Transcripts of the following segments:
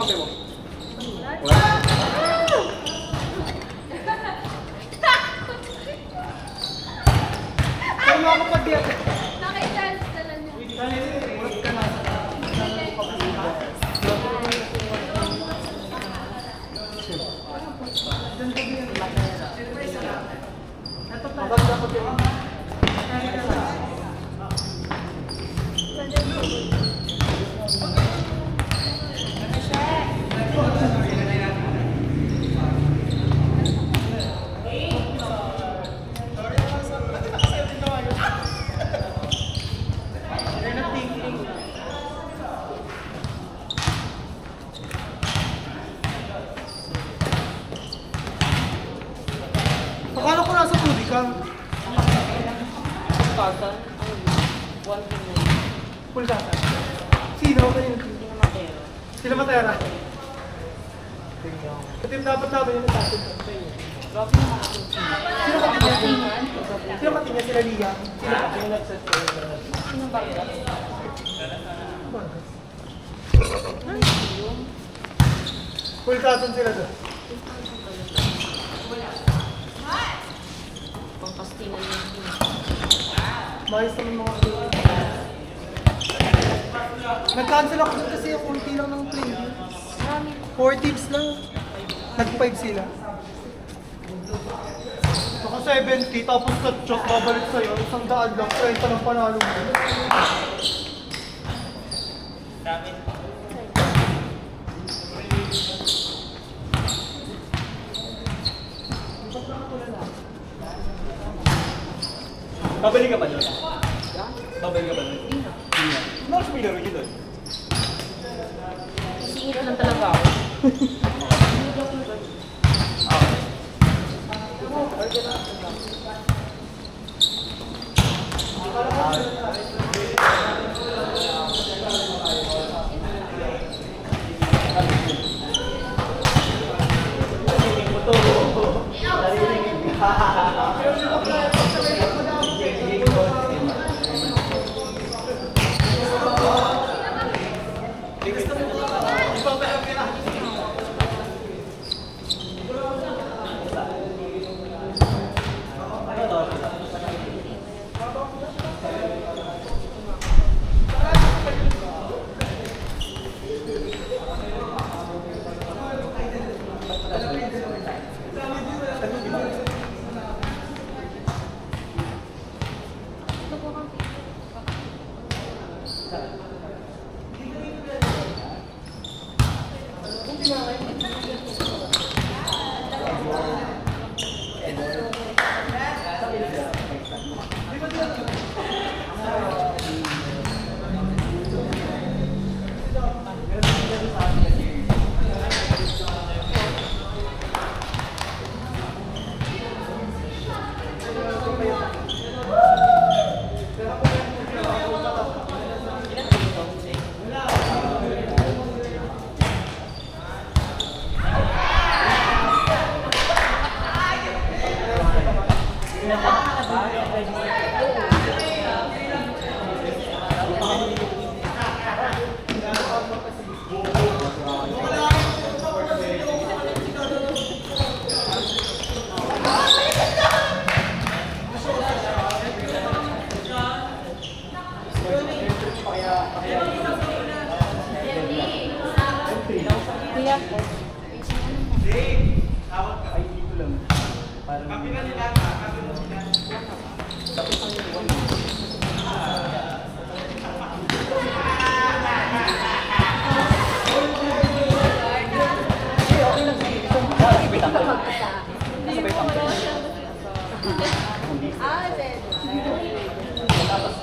kape mo? Wala. Kaya mga kapag-diyak. Naki-chance ka lang yun. Ulat ka na. Maganda ko din. Akala ko nasa tubig ka. Kasa? One minute. Full data. Sino? Sila Matera. Ito yung dapat namin yung natin. Sino katingin? Sino katingin? Sila Liga? Sino ba yan? Full kasan sila doon. Pangkastingan yun. Mayos naman mga play. Nag-cancel ako doon kasi kunti lang ng play. 4 teams lang. Nag-5 sila. Saka 70, tapos na-shot, babalik sa'yo. 100 lang, 30 lang panalo mo. Babalik ka ba doon? Babalik ka ba doon? Hindi na. Ano oras may laro yun doon? Singit lang talaga ako.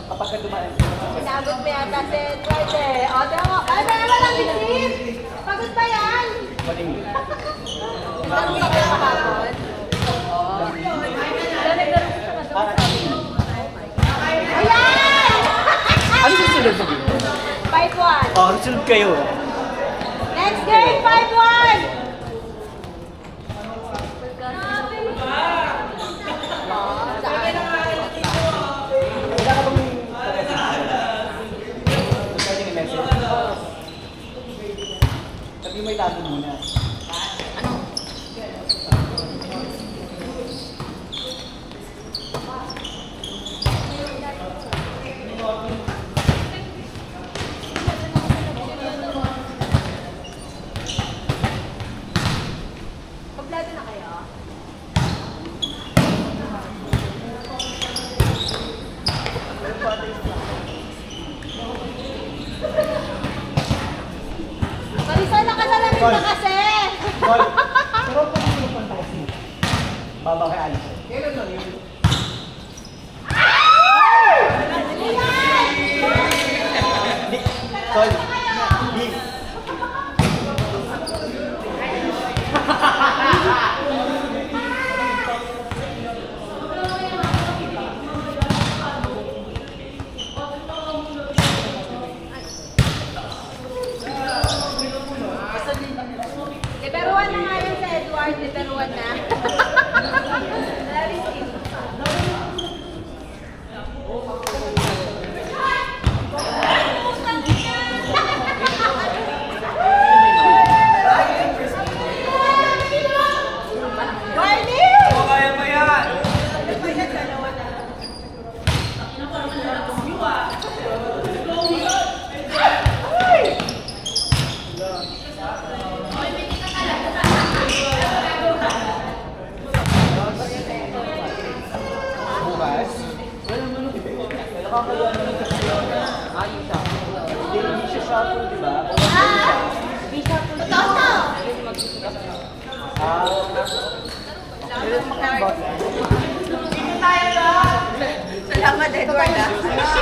Kapag ka dumaan. Inabot mo yata si Edward eh. O, tira mo. Ay, meron lang isip. Pagod pa yan. Maling. Ang hindi ka kahapon. Naglaro ko siya madami. Ayan! Ano susunod sa game? 5-1. Oh, sunod kayo. Next game, 5-1. Wala ka bang pwedeng i-message? Sabi Yung may tago muna. Ano? Pablado na kayo? Marisol, nakasalamin ka kasi! Tol, pero kung ano yung pantasi? Baba kay Alice. Kailan lang yun? Di, Tol, di. Liberuan na nga yun sa Edward, liberuan na. Warning! Kaya pa yan! Bukas? Wala naman nung nakakaya naman kasi yun. Ayun siya. Hindi siya shuffle, di ba? Totoo to! Kailan mo kaya boss? Salamat, Edward.